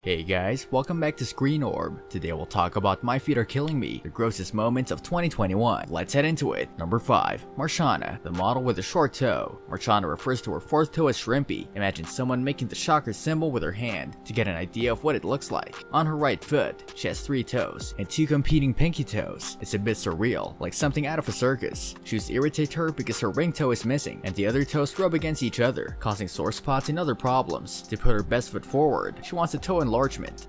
Hey guys, welcome back to Screen Orb. Today we'll talk about My Feet Are Killing Me, the grossest moments of 2021. Let's head into it. Number 5. Marshana, the model with a short toe. Marshana refers to her fourth toe as shrimpy. Imagine someone making the shocker symbol with her hand to get an idea of what it looks like. On her right foot, she has 3 toes and 2 competing pinky toes. It's a bit surreal, like something out of a circus. Shoes irritate her because her ring toe is missing and the other toes rub against each other, causing sore spots and other problems. To put her best foot forward, she wants a toe enlargement.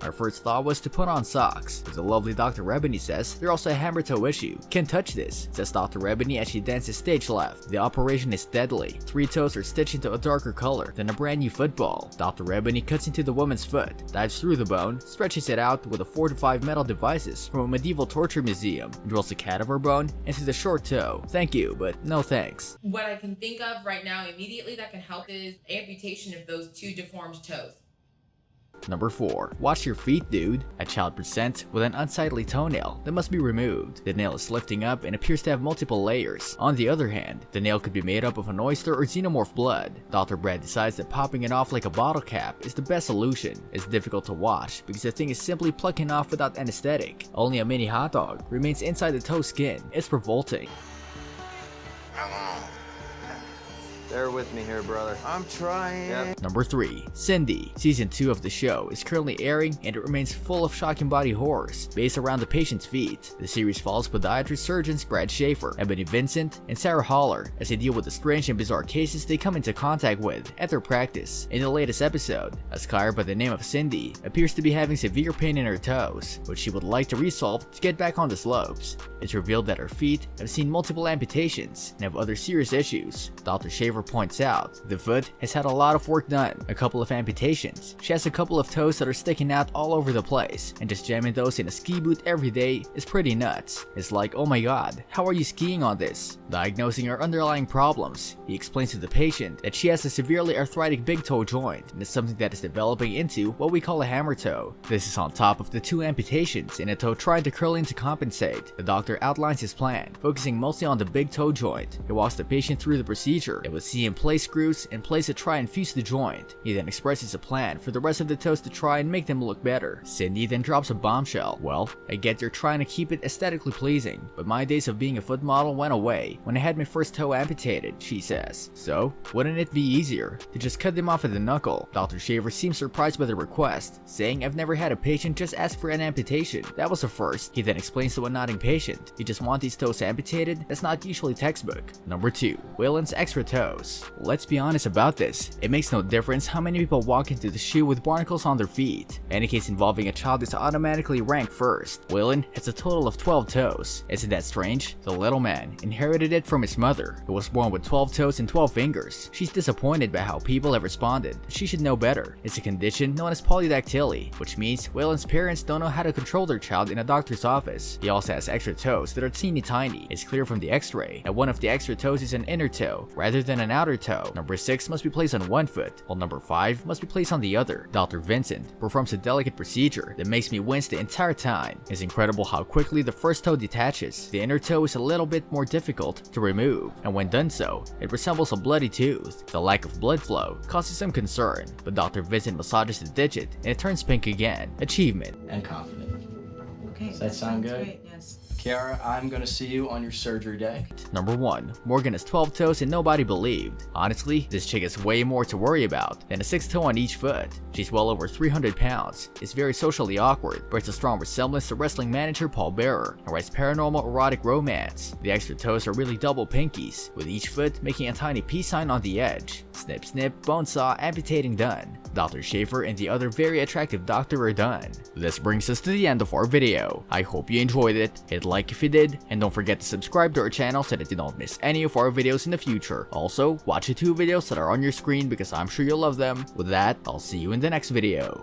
Our first thought was to put on socks, but the lovely Dr. Rebany says there's also a hammer toe issue. Can't touch this, says Dr. Rebany as she dances stage left. The operation is deadly. 3 toes are stitched into a darker color than a brand new football. Dr. Rebany cuts into the woman's foot, dives through the bone, stretches it out with 4 to 5 metal devices from a medieval torture museum, and drills a cadaver bone into the short toe. Thank you, but no thanks. What I can think of right now immediately that can help is amputation of those 2 deformed toes. Number 4. Watch your feet, dude. A child presents with an unsightly toenail that must be removed. The nail is lifting up and appears to have multiple layers. On the other hand, the nail could be made up of an oyster or xenomorph blood. Dr. Brad decides that popping it off like a bottle cap is the best solution. It's difficult to watch because the thing is simply plucking off without anesthetic. Only a mini hot dog remains inside the toe skin. It's revolting. Bear with me here, brother. I'm trying. Yep. Number 3. Cindy. Season 2 of the show is currently airing and it remains full of shocking body horrors based around the patient's feet. The series follows podiatrist surgeons Brad Schaefer, Ebony Vincent, and Sarah Haller as they deal with the strange and bizarre cases they come into contact with at their practice. In the latest episode, a skier by the name of Cindy appears to be having severe pain in her toes, which she would like to resolve to get back on the slopes. It's revealed that her feet have seen multiple amputations and have other serious issues. Dr. Schaefer points out the foot has had a lot of work done, a couple of amputations. She has a couple of toes that are sticking out all over the place, and just jamming those in a ski boot every day is pretty nuts. It's like, oh my god, how are you skiing on this? Diagnosing her underlying problems, he explains to the patient that she has a severely arthritic big toe joint and is something that is developing into what we call a hammer toe. This is on top of the 2 amputations in a toe trying to curl in to compensate. The doctor outlines his plan, focusing mostly on the big toe joint. He walks the patient through the procedure and would see him place screws and place to try and fuse the joint. He then expresses a plan for the rest of the toes to try and make them look better. Cindy then drops a bombshell. Well, I get they're trying to keep it aesthetically pleasing, but my days of being a foot model went away when I had my first toe amputated, she says. So, wouldn't it be easier to just cut them off at the knuckle? Dr. Shaver seems surprised by the request, saying I've never had a patient just ask for an amputation. That was a first. He then explains to a nodding patient, you just want these toes amputated? That's not usually textbook. Number 2. WAYLON'S extra toes. Let's be honest about this, it makes no difference how many people walk into the shoe with barnacles on their feet. Any case involving a child is automatically ranked first. WAYLON has a total of 12 toes. Isn't that strange? The little man inherited it from his mother, who was born with 12 toes and 12 fingers. She's disappointed by how people have responded. She should know better. It's a condition known as polydactyly, which means WAYLON's parents don't know how to control their child in a doctor's office. He also has extra toes that are teeny tiny. It's clear from the x-ray that one of the extra toes is an inner toe rather than an outer toe. Number 6 must be placed on one foot, while number 5 must be placed on the other. Dr. Vincent performs a delicate procedure that makes me wince the entire time. It's incredible how quickly the first toe detaches. The inner toe is a little bit more difficult to remove, and when done so, it resembles a bloody tooth. The lack of blood flow causes some concern, but Dr. Vincent massages the digit and it turns pink again. Achievement. And confident. Okay, Does that sound good? Great, yes. Kiara, I'm gonna see you on your surgery day. Number 1. Morgan has 12 toes and nobody believed. Honestly, this chick has way more to worry about than a 6th toe on each foot. She's well over 300 pounds, is very socially awkward, bears a strong resemblance to wrestling manager Paul Bearer, and writes paranormal erotic romance. The extra toes are really double pinkies, with each foot making a tiny peace sign on the edge. Snip snip, bone saw, amputating done. Dr. Schaefer and the other very attractive doctor are done. This brings us to the end of our video. I hope you enjoyed it. Hit like if you did, and don't forget to subscribe to our channel so that you don't miss any of our videos in the future. Also, watch the 2 videos that are on your screen because I'm sure you'll love them. With that, I'll see you in the next video.